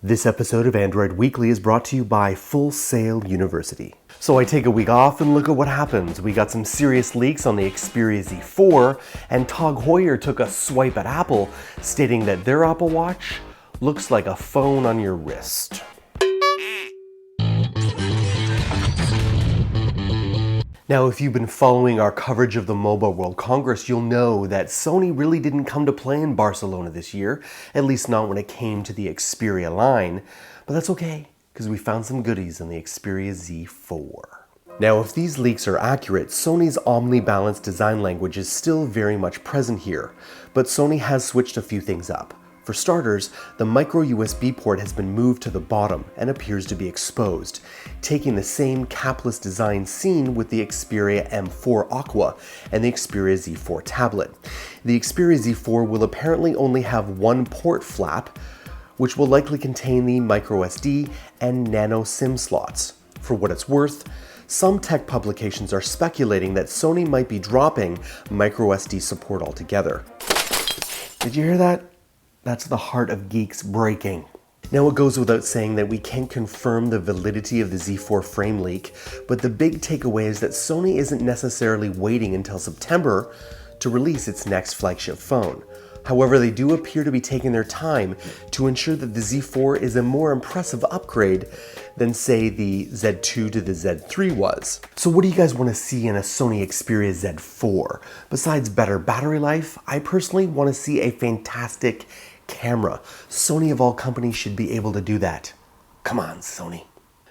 This episode of Android Weekly is brought to you by Full Sail University. So I take a week off and look at what happens. We got some serious leaks on the Xperia Z4, and Tag Heuer took a swipe at Apple, stating that their Apple Watch looks like a phone on your wrist. Now, if you've been following our coverage of the Mobile World Congress, you'll know that Sony really didn't come to play in Barcelona this year, at least not when it came to the Xperia line. But that's okay, because we found some goodies on the Xperia Z4. Now, if these leaks are accurate, Sony's omni-balanced design language is still very much present here, but Sony has switched a few things up. For starters, the micro USB port has been moved to the bottom and appears to be exposed, taking the same capless design seen with the Xperia M4 Aqua and the Xperia Z4 tablet. The Xperia Z4 will apparently only have one port flap, which will likely contain the micro SD and nano SIM slots. For what it's worth, some tech publications are speculating that Sony might be dropping micro SD support altogether. Did you hear that? That's the heart of geeks breaking. Now, it goes without saying that we can't confirm the validity of the Z4 frame leak, but the big takeaway is that Sony isn't necessarily waiting until September to release its next flagship phone. However, they do appear to be taking their time to ensure that the Z4 is a more impressive upgrade than, say, the Z2 to the Z3 was. So what do you guys want to see in a Sony Xperia Z4? Besides better battery life, I personally want to see a fantastic camera. Sony of all companies should be able to do that. Come on, Sony.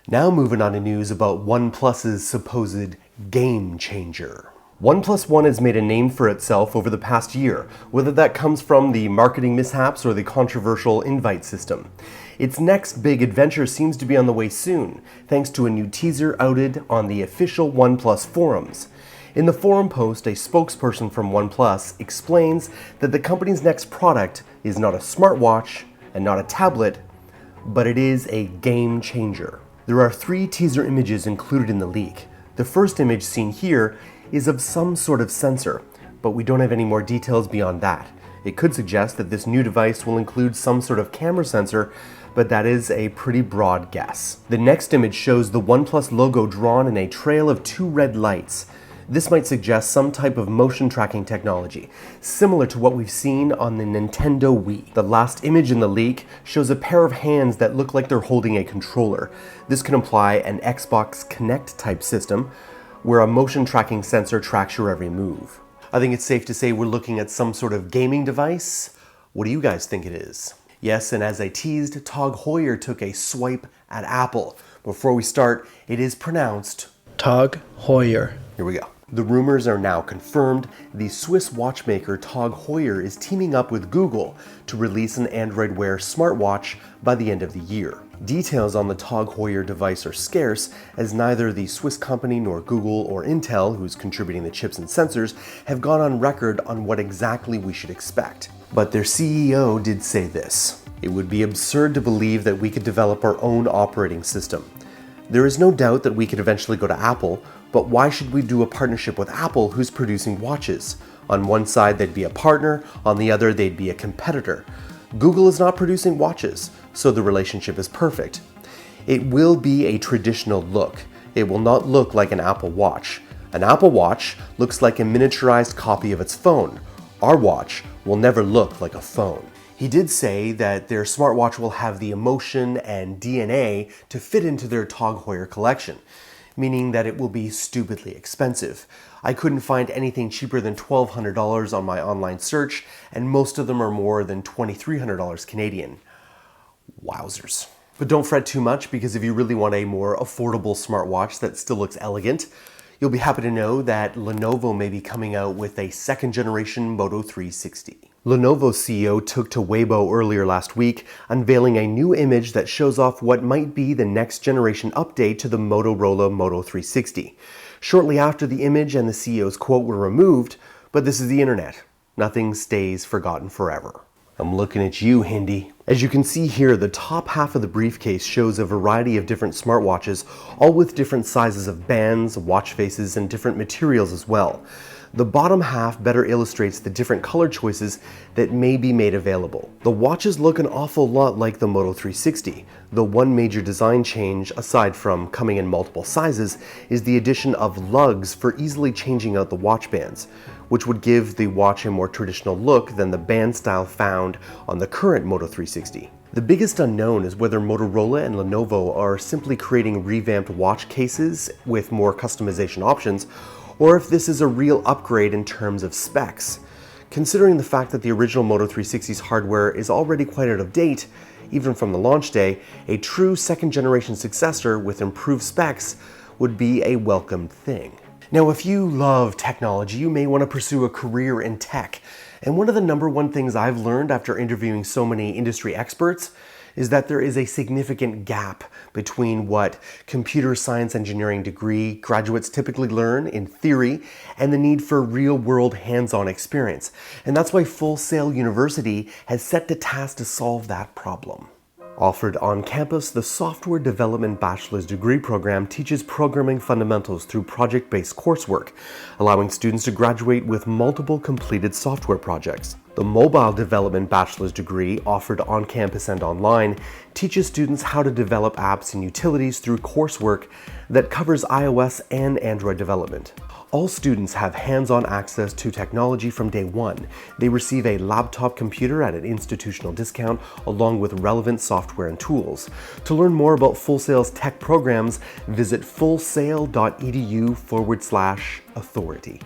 Now moving on to news about OnePlus's supposed game changer. OnePlus One has made a name for itself over the past year, whether that comes from the marketing mishaps or the controversial invite system. Its next big adventure seems to be on the way soon, thanks to a new teaser outed on the official OnePlus forums. In the forum post, a spokesperson from OnePlus explains that the company's next product is not a smartwatch and not a tablet, but it is a game changer. There are 3 teaser images included in the leak. The first image seen here is of some sort of sensor, but we don't have any more details beyond that. It could suggest that this new device will include some sort of camera sensor, but that is a pretty broad guess. The next image shows the OnePlus logo drawn in a trail of 2 red lights. This might suggest some type of motion tracking technology, similar to what we've seen on the Nintendo Wii. The last image in the leak shows a pair of hands that look like they're holding a controller. This could imply an Xbox Kinect type system, where a motion tracking sensor tracks your every move. I think it's safe to say we're looking at some sort of gaming device. What do you guys think it is? Yes, and as I teased, Tag Heuer took a swipe at Apple. Before we start, it is pronounced Tag Heuer. Here we go. The rumors are now confirmed. The Swiss watchmaker Tag Heuer is teaming up with Google to release an Android Wear smartwatch by the end of the year. Details on the Tag Heuer device are scarce, as neither the Swiss company nor Google or Intel, who's contributing the chips and sensors, have gone on record on what exactly we should expect. But their CEO did say this: "It would be absurd to believe that we could develop our own operating system. There is no doubt that we could eventually go to Apple, but why should we do a partnership with Apple, who's producing watches? On one side they'd be a partner, on the other they'd be a competitor. Google is not producing watches, so the relationship is perfect. It will be a traditional look. It will not look like an Apple Watch. An Apple Watch looks like a miniaturized copy of its phone. Our watch will never look like a phone." He did say that their smartwatch will have the emotion and DNA to fit into their Tag Heuer collection, meaning that it will be stupidly expensive. I couldn't find anything cheaper than $1,200 on my online search, and most of them are more than $2,300 Canadian. Wowzers. But don't fret too much, because if you really want a more affordable smartwatch that still looks elegant, you'll be happy to know that Lenovo may be coming out with a 2nd generation Moto 360. Lenovo's CEO took to Weibo earlier last week, unveiling a new image that shows off what might be the next generation update to the Motorola Moto 360. Shortly after the image and the CEO's quote were removed, but this is the internet. Nothing stays forgotten forever. I'm looking at you, Hindi. As you can see here, the top half of the briefcase shows a variety of different smartwatches, all with different sizes of bands, watch faces, and different materials as well. The bottom half better illustrates the different color choices that may be made available. The watches look an awful lot like the Moto 360. The one major design change, aside from coming in multiple sizes, is the addition of lugs for easily changing out the watch bands, which would give the watch a more traditional look than the band style found on the current Moto 360. The biggest unknown is whether Motorola and Lenovo are simply creating revamped watch cases with more customization options, or if this is a real upgrade in terms of specs. Considering the fact that the original Moto 360's hardware is already quite out of date, even from the launch day, a true second generation successor with improved specs would be a welcomed thing. Now, if you love technology, you may want to pursue a career in tech. And one of the #1 things I've learned after interviewing so many industry experts is that there is a significant gap between what computer science engineering degree graduates typically learn in theory and the need for real-world hands-on experience. And that's why Full Sail University has set the task to solve that problem. Offered on campus, the Software Development Bachelor's Degree program teaches programming fundamentals through project-based coursework, allowing students to graduate with multiple completed software projects. The Mobile Development Bachelor's Degree, offered on campus and online, teaches students how to develop apps and utilities through coursework that covers iOS and Android development. All students have hands-on access to technology from day one. They receive a laptop computer at an institutional discount, along with relevant software and tools. To learn more about Full Sail's tech programs, visit fullsail.edu/authority.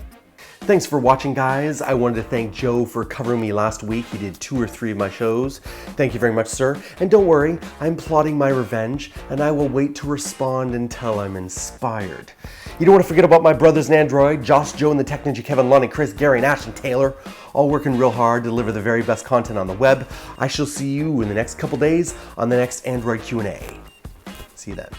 Thanks for watching, guys. I wanted to thank Joe for covering me last week. He did 2 or 3 of my shows. Thank you very much, sir. And don't worry, I'm plotting my revenge, and I will wait to respond until I'm inspired. You don't want to forget about my brothers in Android, Josh, Joe, and the Tech Ninja, Kevin, Lonnie, Chris, Gary, and Ashton Taylor, all working real hard to deliver the very best content on the web. I shall see you in the next couple days on the next Android Q&A. See you then.